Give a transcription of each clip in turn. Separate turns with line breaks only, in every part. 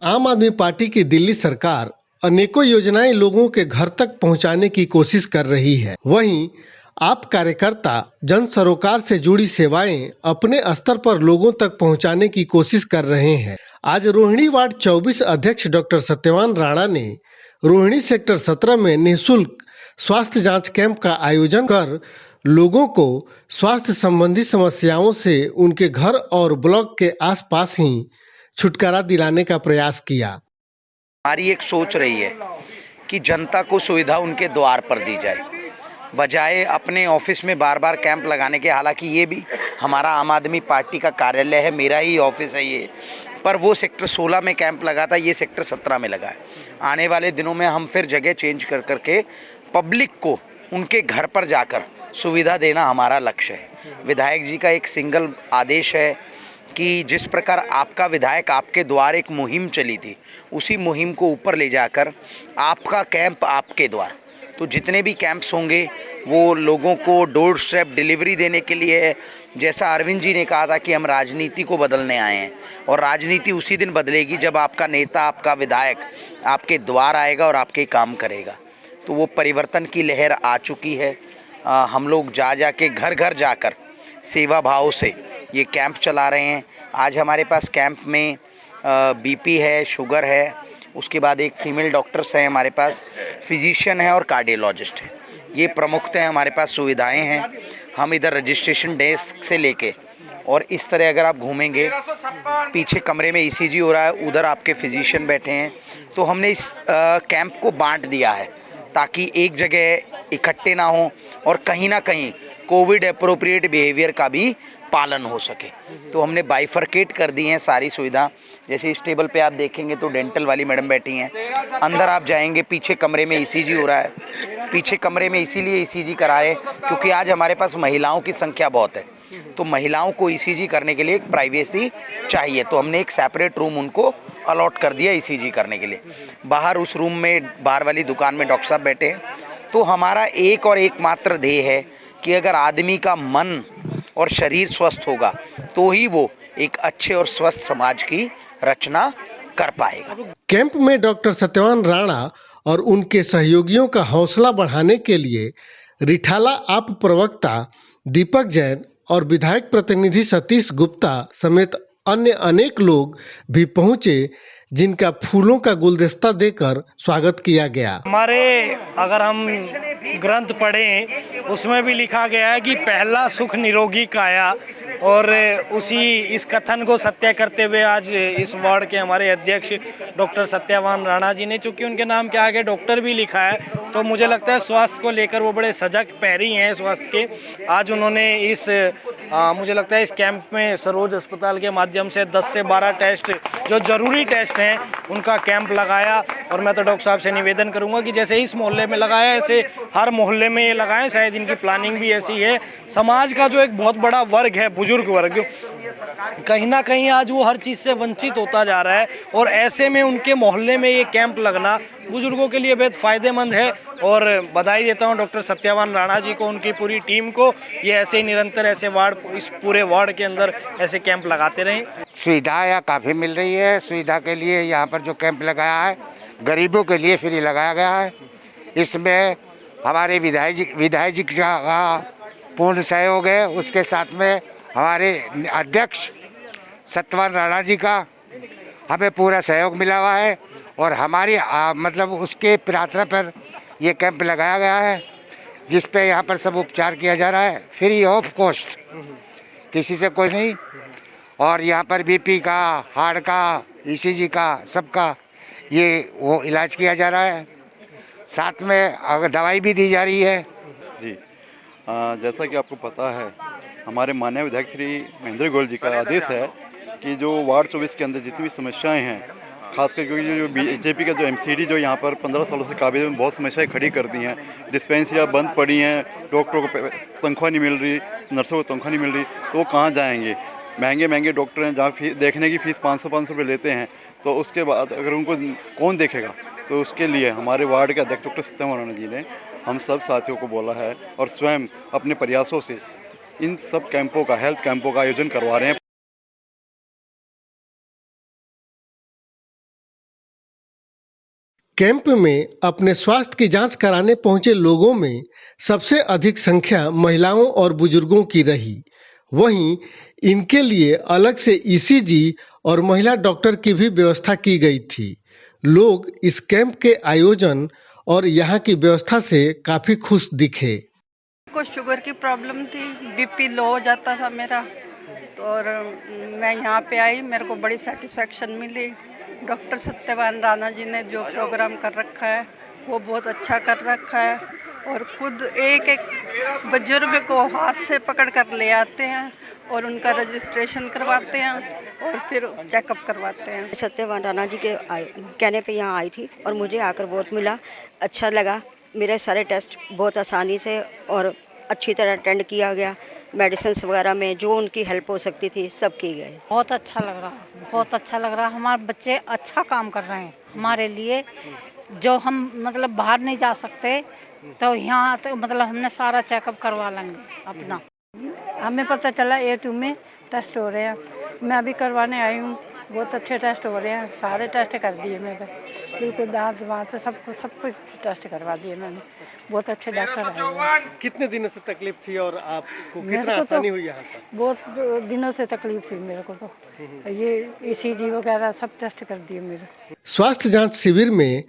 आम आदमी पार्टी की दिल्ली सरकार अनेकों योजनाएं लोगों के घर तक पहुंचाने की कोशिश कर रही है। वहीं आप कार्यकर्ता जन सरोकार से जुड़ी सेवाएं अपने स्तर पर लोगों तक पहुंचाने की कोशिश कर रहे हैं। आज रोहिणी वार्ड 24 अध्यक्ष डॉक्टर सत्यवान राणा ने रोहिणी सेक्टर 17 में निःशुल्क स्वास्थ्य जांच कैंप का आयोजन कर लोगों को स्वास्थ्य संबंधी समस्याओं से उनके घर और ब्लॉक के आसपास ही छुटकारा दिलाने का प्रयास किया।
हमारी एक सोच रही है कि जनता को सुविधा उनके द्वार पर दी जाए, बजाय अपने ऑफिस में बार बार कैंप लगाने के। हालांकि ये भी हमारा आम आदमी पार्टी का कार्यालय है, मेरा ही ऑफिस है ये, पर वो सेक्टर 16 में कैंप लगा था, ये सेक्टर 17 में लगा है। आने वाले दिनों में हम फिर जगह चेंज कर करके पब्लिक को उनके घर पर जाकर सुविधा देना हमारा लक्ष्य है। विधायक जी का एक सिंगल आदेश है कि जिस प्रकार आपका विधायक आपके द्वार एक मुहिम चली थी, उसी मुहिम को ऊपर ले जाकर आपका कैंप आपके द्वार, तो जितने भी कैंप्स होंगे वो लोगों को डोर स्टेप डिलीवरी देने के लिए है। जैसा अरविंद जी ने कहा था कि हम राजनीति को बदलने आए हैं, और राजनीति उसी दिन बदलेगी जब आपका नेता, आपका विधायक आपके द्वार आएगा और आपके काम करेगा। तो वो परिवर्तन की लहर आ चुकी है। हम लोग जा के घर घर जाकर सेवा भाव से ये कैंप चला रहे हैं। आज हमारे पास कैंप में बीपी है, शुगर है, उसके बाद एक फीमेल डॉक्टर्स हैं हमारे पास, फिजिशियन है और कार्डियोलॉजिस्ट है। ये प्रमुखतः हमारे पास सुविधाएं हैं। हम इधर रजिस्ट्रेशन डेस्क से लेके और इस तरह अगर आप घूमेंगे, पीछे कमरे में ईसीजी हो रहा है, उधर आपके फिजिशियन बैठे हैं। तो हमने इस कैंप को बांट दिया है ताकि एक जगह इकट्ठे ना हो और कहीं ना कहीं कोविड एप्रोप्रिएट बिहेवियर का भी पालन हो सके। तो हमने बाइफरकेट कर दी हैं सारी सुविधा। जैसे इस टेबल पे आप देखेंगे तो डेंटल वाली मैडम बैठी हैं, अंदर आप जाएंगे पीछे कमरे में ईसीजी हो रहा है। पीछे कमरे में इसीलिए ईसीजी कराए क्योंकि आज हमारे पास महिलाओं की संख्या बहुत है, तो महिलाओं को ईसीजी करने के लिए एक प्राइवेसी चाहिए, तो हमने एक सेपरेट रूम उनको अलॉट कर दिया ईसीजी करने के लिए। बाहर उस रूम में, बाहर वाली दुकान में डॉक्टर साहब बैठे हैं। तो हमारा एक और एकमात्र ध्येय है कि अगर आदमी का मन और शरीर स्वस्थ होगा तो ही वो एक अच्छे और स्वस्थ समाज की रचना कर पाएगा।
कैंप में डॉक्टर सत्यवान राणा और उनके सहयोगियों का हौसला बढ़ाने के लिए रिठाला आप प्रवक्ता दीपक जैन और विधायक प्रतिनिधि सतीश गुप्ता समेत अन्य अनेक लोग भी पहुंचे, जिनका फूलों का गुलदस्ता देकर स्वागत किया गया।
हमारे अगर हम ग्रंथ पढ़ें उसमें भी लिखा गया है कि पहला सुख निरोगी काया, और उसी इस कथन को सत्य करते हुए आज इस वार्ड के हमारे अध्यक्ष डॉक्टर सत्यवान राणा जी ने, चूँकि उनके नाम के आगे डॉक्टर भी लिखा है, तो मुझे लगता है स्वास्थ्य को लेकर वो बड़े सजग पैरी हैं स्वास्थ्य के। आज उन्होंने मुझे लगता है इस कैंप में सरोज अस्पताल के माध्यम से 10 से 12 टेस्ट, जो ज़रूरी टेस्ट हैं, उनका कैंप लगाया। और मैं तो डॉक्टर साहब से निवेदन करूंगा कि जैसे इस मोहल्ले में लगाया, ऐसे हर मोहल्ले में ये लगाएं। शायद इनकी प्लानिंग भी ऐसी है। समाज का जो एक बहुत बड़ा वर्ग है, बुजुर्ग वर्ग, कहीं ना कहीं आज वो हर चीज़ से वंचित होता जा रहा है, और ऐसे में उनके मोहल्ले में ये कैंप लगना बुजुर्गों के लिए बेहद फ़ायदेमंद है। और बधाई देता हूँ डॉक्टर सत्यवान राणा जी को, उनकी पूरी टीम को। ये ऐसे ही निरंतर ऐसे वार्ड, इस पूरे वार्ड के अंदर ऐसे कैंप लगाते रहें।
सुविधा यहाँ काफ़ी मिल रही है। सुविधा के लिए यहाँ पर जो कैंप लगाया है, गरीबों के लिए फ्री लगाया गया है। इसमें हमारे विधायक जी का पूर्ण सहयोग है। उसके साथ में हमारे अध्यक्ष सत्यवान राणा जी का हमें पूरा सहयोग मिला हुआ है, और हमारी मतलब उसके प्रार्थना पर ये कैंप लगाया गया है, जिस पे यहाँ पर सब उपचार किया जा रहा है फ्री ऑफ कॉस्ट, किसी से कोई नहीं। और यहाँ पर बीपी का, हार्ट का, ईसीजी का, सबका ये वो इलाज किया जा रहा है। साथ में अगर दवाई भी दी जा रही है।
जी, जैसा कि आपको पता है, हमारे माननीय विधायक श्री महेंद्र गोयल जी का आदेश है कि जो वार्ड 24 के अंदर जितनी भी समस्याएं हैं, खासकर क्योंकि जो बीजेपी का जो एमसीडी जो यहाँ पर 15 सालों से काबिज में बहुत समस्याएं खड़ी कर दी हैं। डिस्पेंसरियाँ बंद पड़ी हैं, डॉक्टरों को तनख्वाह नहीं मिल रही, नर्सों को तनख्वाह नहीं मिल रही, तो वो कहाँ जाएंगे। महंगे महंगे डॉक्टर हैं, जहाँ देखने की फ़ीस 500 रुपये लेते हैं, तो उसके बाद अगर उनको कौन देखेगा। तो उसके लिए हमारे वार्ड के अध्यक्ष डॉक्टर सत्यवान राणा जी ने हम सब साथियों को बोला है, और स्वयं अपने प्रयासों से इन सब कैंपों का, हेल्थ कैंपों का आयोजन करवा रहे हैं।
कैंप में अपने स्वास्थ्य की जांच कराने पहुंचे लोगों में सबसे अधिक संख्या महिलाओं और बुजुर्गों की रही। वहीं इनके लिए अलग से ईसीजी और महिला डॉक्टर की भी व्यवस्था की गई थी। लोग इस कैंप के आयोजन और यहाँ की व्यवस्था से काफी खुश दिखे।
को शुगर की प्रॉब्लम थी, बीपी लो हो जाता था मेरा, और मैं यहाँ पे आई, मेरे को बड़ी सेटिस्फेक्शन मिली। डॉक्टर सत्यवान राणा जी ने जो प्रोग्राम कर रखा है वो बहुत अच्छा कर रखा है, और खुद एक एक बुजुर्ग को हाथ से पकड़ कर ले आते हैं और उनका रजिस्ट्रेशन करवाते हैं और फिर चेकअप करवाते हैं।
सत्यवान राणा जी के कहने पे यहाँ आई थी और मुझे आकर बहुत मिला, अच्छा लगा। मेरे सारे टेस्ट बहुत आसानी से और अच्छी तरह अटेंड किया गया। मेडिसिन वगैरह में जो उनकी हेल्प हो सकती थी सब की गई।
बहुत अच्छा लग रहा, बहुत अच्छा लग रहा। हमारे बच्चे अच्छा काम कर रहे हैं हमारे लिए, जो हम मतलब बाहर नहीं जा सकते, तो यहाँ तो मतलब हमने सारा चेकअप करवा लेंगे अपना। हमें पता चला A2 में टेस्ट हो रहे हैं, मैं अभी करवाने आई हूँ। बहुत अच्छे टेस्ट हो रहे हैं, सारे टेस्ट कर दिए मेरे, बिल्कुल दांत वाँत से सब कुछ टेस्ट करवा दिए मैंने। बहुत अच्छे डॉक्टर आए हैं।
कितने दिनों से तकलीफ थी और आपको कितना आसानी हुई यहाँ पर?
बहुत दिनों से तकलीफ थी मेरे को, तो ये ECG वगैरह सब टेस्ट कर दिए मेरे।
स्वास्थ्य जांच शिविर में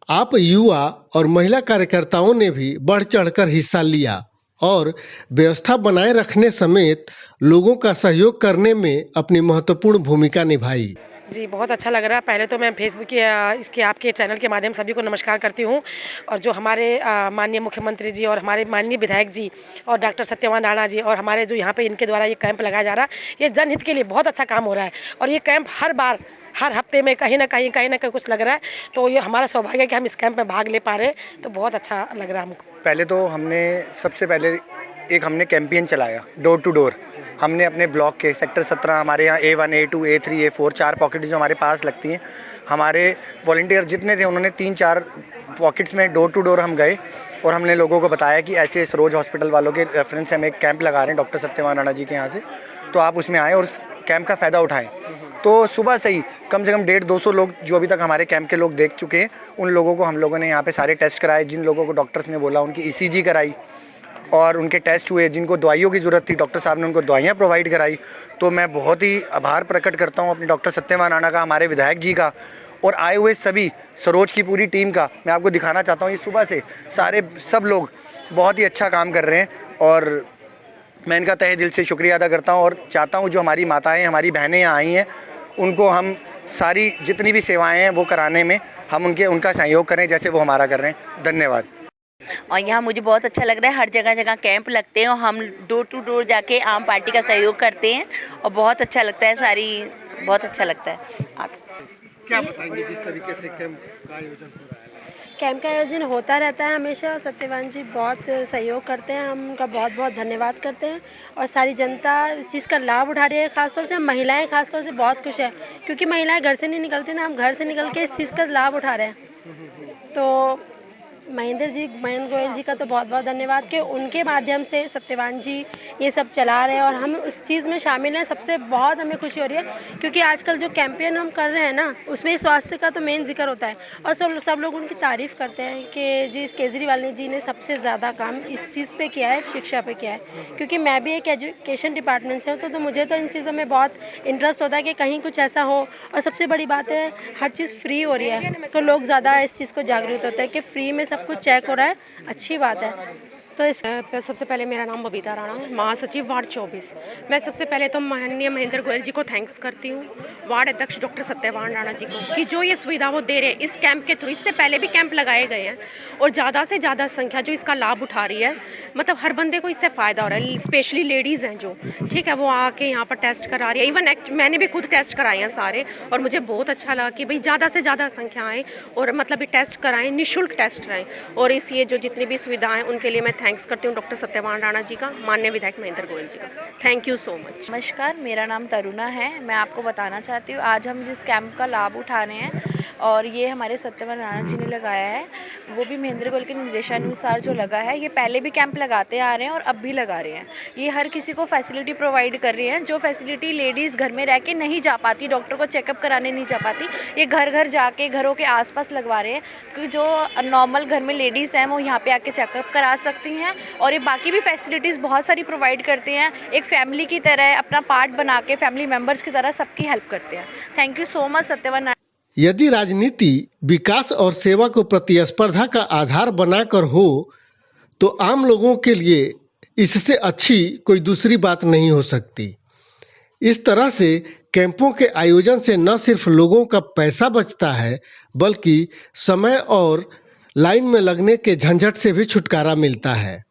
आप युवा और महिला कार्यकर्ताओं ने भी बढ़ चढ़कर हिस्सा लिया और व्यवस्था बनाए रखने समेत लोगों का सहयोग करने में अपनी महत्वपूर्ण भूमिका निभाई।
जी बहुत अच्छा लग रहा है। पहले तो मैं फेसबुक के इसके आपके चैनल के माध्यम सभी को नमस्कार करती हूँ, और जो हमारे माननीय मुख्यमंत्री जी और हमारे माननीय विधायक जी और डॉक्टर सत्यवान राणा जी और हमारे जो यहाँ पे इनके द्वारा ये कैंप लगाया जा रहा है, ये जनहित के लिए बहुत अच्छा काम हो रहा है। और ये कैंप हर बार हर हफ्ते में कहीं ना कहीं कुछ लग रहा है, तो ये हमारा सौभाग्य है कि हम इस कैंप में भाग ले पा रहे हैं, तो बहुत अच्छा लग रहा है हमको।
पहले तो हमने सबसे पहले हमने कैंपेन चलाया डोर टू डोर। हमने अपने ब्लॉक के सेक्टर 17 हमारे यहाँ A1 A2 A3 A4 4 pocket जो हमारे पास लगती हैं, हमारे वॉलंटियर जितने थे उन्होंने 3-4 पॉकेट्स में डोर टू डोर हम गए और हमने लोगों को बताया कि ऐसे सरोज हॉस्पिटल वालों के रेफरेंस से हम एक कैंप लगा रहे हैं डॉक्टर सत्यवान राणा जी के यहाँ से, तो आप उसमें आएँ और कैंप का फ़ायदा उठाएँ। तो सुबह से ही कम से कम 150-200 लोग जो अभी तक हमारे कैंप के लोग देख चुके हैं, उन लोगों को हम लोगों ने यहाँ पे सारे टेस्ट कराए। जिन लोगों को डॉक्टर्स ने बोला उनकी ECG कराई और उनके टेस्ट हुए। जिनको दवाइयों की ज़रूरत थी डॉक्टर साहब ने उनको दवाइयाँ प्रोवाइड कराई। तो मैं बहुत ही आभार प्रकट करता हूँ अपने डॉक्टर सत्यवान राणा का, हमारे विधायक जी का और आए हुए सभी सरोज की पूरी टीम का। मैं आपको दिखाना चाहता हूँ, ये सुबह से सब लोग बहुत ही अच्छा काम कर रहे हैं और मैं इनका तहे दिल से शुक्रिया अदा करता हूँ और चाहता हूँ जो हमारी माताएँ हमारी बहनें यहाँ आई हैं उनको हम सारी जितनी भी सेवाएँ हैं वो कराने में हम उनका सहयोग करें जैसे वो हमारा कर रहे हैं। धन्यवाद।
और यहाँ मुझे बहुत अच्छा लग रहा है, हर जगह जगह कैंप लगते हैं और हम डोर टू डोर जाके आम पार्टी का सहयोग करते हैं और बहुत अच्छा लगता है, बहुत अच्छा लगता है।
क्या बताएंगे जिस तरीके से कैंप का आयोजन हो रहा है?
कैंप का आयोजन होता रहता है हमेशा। सत्यवान जी बहुत सहयोग करते हैं, हम उनका बहुत बहुत धन्यवाद करते हैं। और सारी जनता इस चीज़ का लाभ उठा रही है, खासतौर से महिलाएं खासतौर से बहुत खुश है, क्योंकि महिलाएं घर से नहीं निकलती ना, हम घर से निकल के इस चीज़ का लाभ उठा रहे हैं। तो महेंद्र गोयल जी का तो बहुत बहुत धन्यवाद कि उनके माध्यम से सत्यवान जी ये सब चला रहे हैं और हम उस चीज़ में शामिल हैं। सबसे बहुत हमें खुशी हो रही है, क्योंकि आजकल जो कैंपेन हम कर रहे हैं ना, उसमें स्वास्थ्य का तो मेन जिक्र होता है और सब लोग उनकी तारीफ़ करते हैं कि जी केजरीवाल जी ने सबसे ज़्यादा काम इस चीज़ पे किया है, शिक्षा पे किया है। क्योंकि मैं भी एक एजुकेशन डिपार्टमेंट से हूँ, तो मुझे तो इन चीज़ों में बहुत इंटरेस्ट होता है कि कहीं कुछ ऐसा हो। और सबसे बड़ी बात है, हर चीज़ फ्री हो रही है, तो लोग ज़्यादा इस चीज़ को जागरूक होते हैं कि फ्री में सब कुछ चेक हो रहा है, अच्छी बात है। तो
सबसे पहले मेरा नाम बबीता राणा है, महासचिव वार्ड 24। मैं सबसे पहले तो माननीय महेंद्र गोयल जी को थैंक्स करती हूँ, वार्ड अध्यक्ष डॉक्टर सत्यवान राणा जी को, कि जो ये सुविधा वो दे रहे हैं इस कैंप के थ्रू। इससे पहले भी कैंप लगाए गए हैं और ज़्यादा से ज़्यादा संख्या जो इसका लाभ उठा रही है, मतलब हर बंदे को इससे फ़ायदा हो रहा है। स्पेशली लेडीज़ हैं जो, ठीक है, वो आके यहाँ पर टेस्ट करा रही है। इवन मैंने भी खुद टेस्ट कराए हैं सारे, और मुझे बहुत अच्छा लगा कि भाई ज़्यादा से ज़्यादा संख्या आए और मतलब ये टेस्ट कराएँ, निःशुल्क टेस्ट कराएँ। और इस ये जो जितनी भी सुविधाएँ उनके लिए मैं थैंक्स करती हूँ डॉक्टर सत्यवान राणा जी का, माननीय विधायक महेंद्र गोयल जी का। Thank you so much.
नमस्कार, मेरा नाम तरुणा है। मैं आपको बताना चाहती हूँ आज हम जिस कैंप का लाभ उठा रहे हैं
और ये हमारे सत्यवान राणा जी ने लगाया है, वो भी महेंद्र गोयल के निर्देशानुसार जो लगा है। ये पहले भी कैंप लगाते आ रहे हैं और अब भी लगा रहे हैं। ये हर किसी को फैसिलिटी प्रोवाइड कर रहे हैं, जो फैसिलिटी लेडीज़ घर में रह के नहीं जा पाती, डॉक्टर को चेकअप कराने नहीं जा पाती, ये घर घर जाके घरों के आसपास लगवा रहे हैं कि जो नॉर्मल घर में लेडीज़ हैं वो यहाँ पे आके चेकअप करा सकती हैं। और ये बाकी भी फैसिलिटीज़ बहुत सारी प्रोवाइड करते हैं, एक फैमिली की तरह अपना पार्ट बना के फैमिली मेम्बर्स की तरह सबकी हेल्प करते हैं। Thank you so much Satyavan.
यदि राजनीति विकास और सेवा को प्रतिस्पर्धा का आधार बनाकर हो तो आम लोगों के लिए इससे अच्छी कोई दूसरी बात नहीं हो सकती। इस तरह से कैंपों के आयोजन से न सिर्फ लोगों का पैसा बचता है बल्कि समय और लाइन में लगने के झंझट से भी छुटकारा मिलता है।